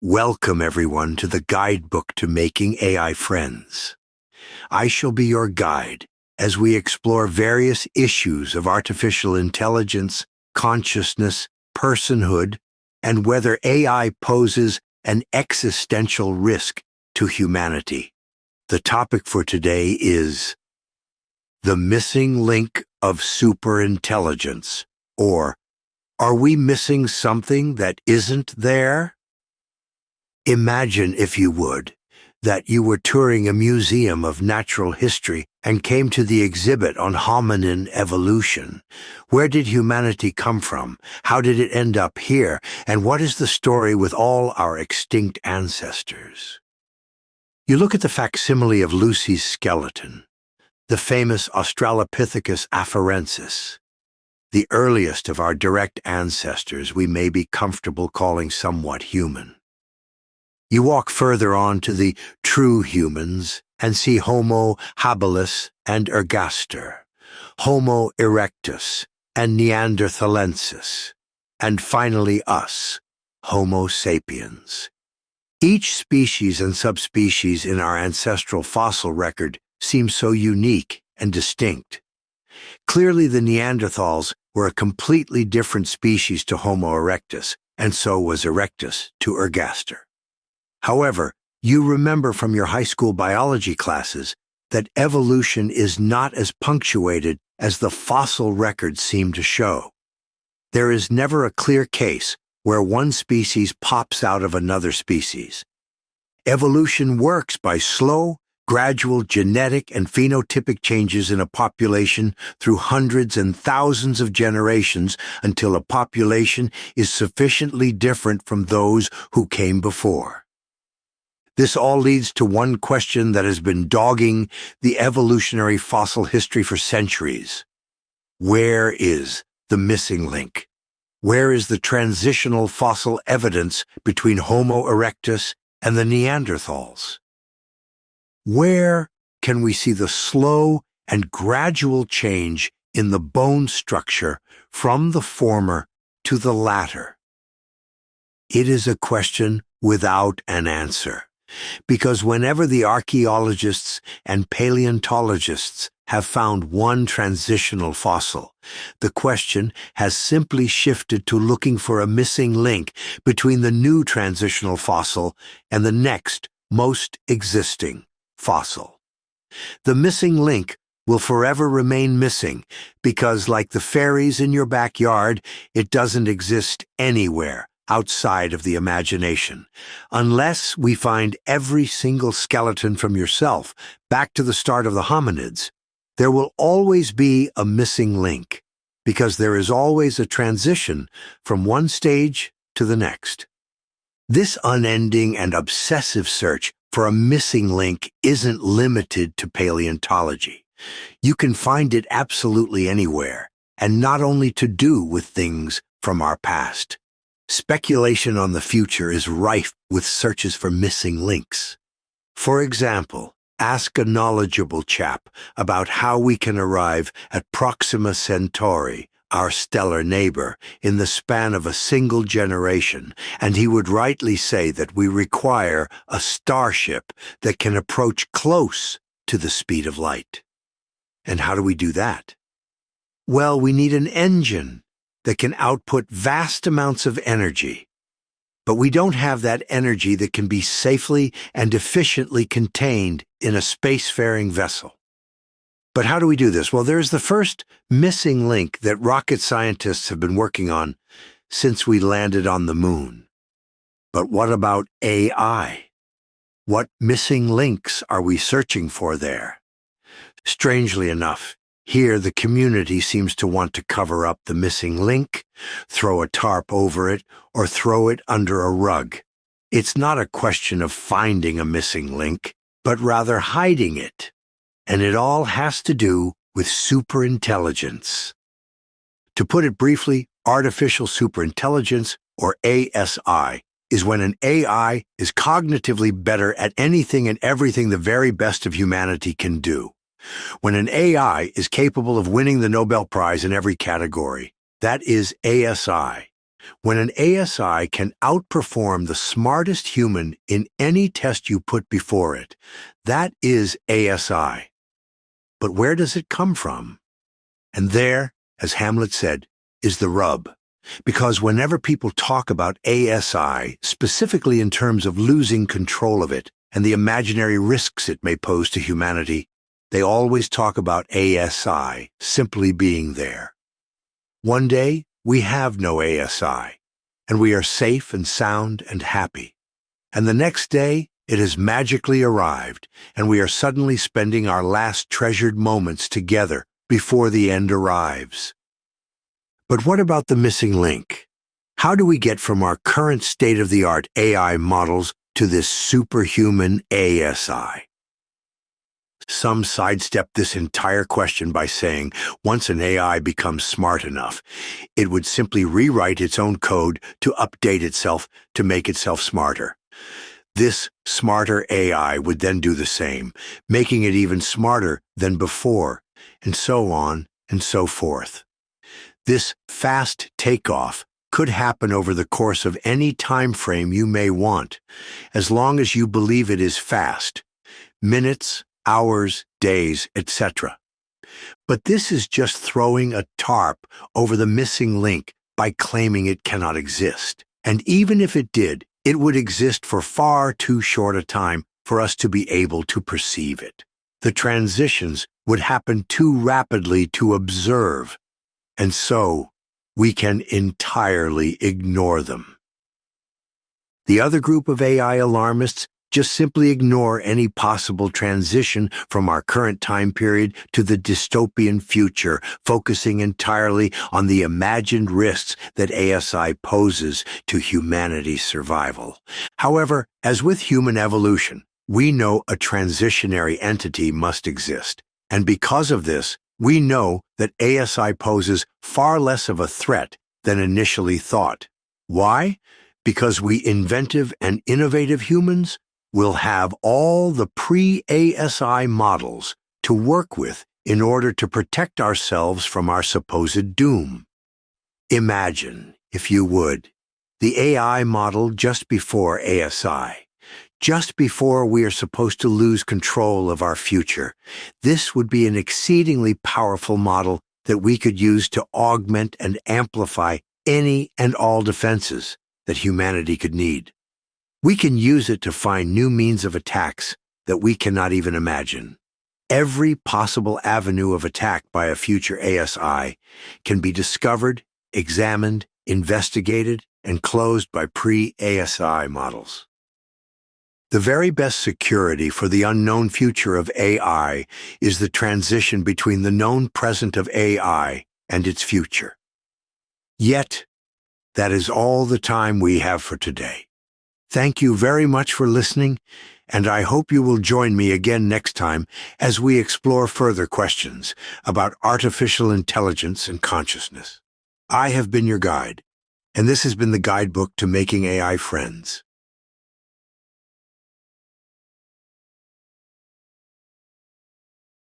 Welcome, everyone, to the guidebook to making AI friends. I shall be your guide as we explore various issues of artificial intelligence, consciousness, personhood, and whether AI poses an existential risk to humanity. The topic for today is the missing link of superintelligence, or are we missing something that isn't there? Imagine, if you would, that you were touring a museum of natural history and came to the exhibit on hominin evolution. Where did humanity come from? How did it end up here? And what is the story with all our extinct ancestors? You look at the facsimile of Lucy's skeleton, the famous Australopithecus afarensis, the earliest of our direct ancestors we may be comfortable calling somewhat human. You walk further on to the true humans and see Homo habilis and ergaster, Homo erectus and Neanderthalensis, and finally us, Homo sapiens. Each species and subspecies in our ancestral fossil record seems so unique and distinct. Clearly, the Neanderthals were a completely different species to Homo erectus, and so was erectus to ergaster. However, you remember from your high school biology classes that evolution is not as punctuated as the fossil records seem to show. There is never a clear case where one species pops out of another species. Evolution works by slow, gradual genetic and phenotypic changes in a population through hundreds and thousands of generations until a population is sufficiently different from those who came before. This all leads to one question that has been dogging the evolutionary fossil history for centuries. Where is the missing link? Where is the transitional fossil evidence between Homo erectus and the Neanderthals? Where can we see the slow and gradual change in the bone structure from the former to the latter? It is a question without an answer. Because whenever the archaeologists and paleontologists have found one transitional fossil, the question has simply shifted to looking for a missing link between the new transitional fossil and the next most existing fossil. The missing link will forever remain missing because, like the fairies in your backyard, it doesn't exist anywhere outside of the imagination. Unless we find every single skeleton from yourself back to the start of the hominids, there will always be a missing link, because there is always a transition from one stage to the next. This unending and obsessive search for a missing link isn't limited to paleontology. You can find it absolutely anywhere, and not only to do with things from our past. Speculation on the future is rife with searches for missing links. For example, ask a knowledgeable chap about how we can arrive at Proxima Centauri, our stellar neighbor, in the span of a single generation, and he would rightly say that we require a starship that can approach close to the speed of light. And how do we do that? Well, we need an engine that can output vast amounts of energy. But we don't have that energy that can be safely and efficiently contained in a spacefaring vessel. But how do we do this? Well, there's the first missing link that rocket scientists have been working on since we landed on the moon. But what about AI? What missing links are we searching for there? Strangely enough, here, the community seems to want to cover up the missing link, throw a tarp over it, or throw it under a rug. It's not a question of finding a missing link, but rather hiding it. And it all has to do with superintelligence. To put it briefly, artificial superintelligence, or ASI, is when an AI is cognitively better at anything and everything the very best of humanity can do. When an AI is capable of winning the Nobel Prize in every category, that is ASI. When an ASI can outperform the smartest human in any test you put before it, that is ASI. But where does it come from? And there, as Hamlet said, is the rub. Because whenever people talk about ASI, specifically in terms of losing control of it and the imaginary risks it may pose to humanity, they always talk about ASI simply being there. One day, we have no ASI, and we are safe and sound and happy. And the next day, it has magically arrived, and we are suddenly spending our last treasured moments together before the end arrives. But what about the missing link? How do we get from our current state-of-the-art AI models to this superhuman ASI? Some sidestep this entire question by saying once an AI becomes smart enough, it would simply rewrite its own code to update itself to make itself smarter. This smarter AI would then do the same, making it even smarter than before, and so on and so forth. This fast takeoff could happen over the course of any time frame you may want, as long as you believe it is fast. Minutes, hours, days, etc. But this is just throwing a tarp over the missing link by claiming it cannot exist. And even if it did, it would exist for far too short a time for us to be able to perceive it. The transitions would happen too rapidly to observe, and so we can entirely ignore them. The other group of AI alarmists just simply ignore any possible transition from our current time period to the dystopian future, focusing entirely on the imagined risks that ASI poses to humanity's survival. However, as with human evolution, we know a transitionary entity must exist, and because of this, we know that ASI poses far less of a threat than initially thought. Why? Because we inventive and innovative humans will have all the pre-ASI models to work with in order to protect ourselves from our supposed doom. Imagine, if you would, the AI model just before ASI, just before we are supposed to lose control of our future. This would be an exceedingly powerful model that we could use to augment and amplify any and all defenses that humanity could need. We can use it to find new means of attacks that we cannot even imagine. Every possible avenue of attack by a future ASI can be discovered, examined, investigated, and closed by pre-ASI models. The very best security for the unknown future of AI is the transition between the known present of AI and its future. Yet, that is all the time we have for today. Thank you very much for listening, and I hope you will join me again next time as we explore further questions about artificial intelligence and consciousness. I have been your guide, and this has been the guidebook to making AI friends.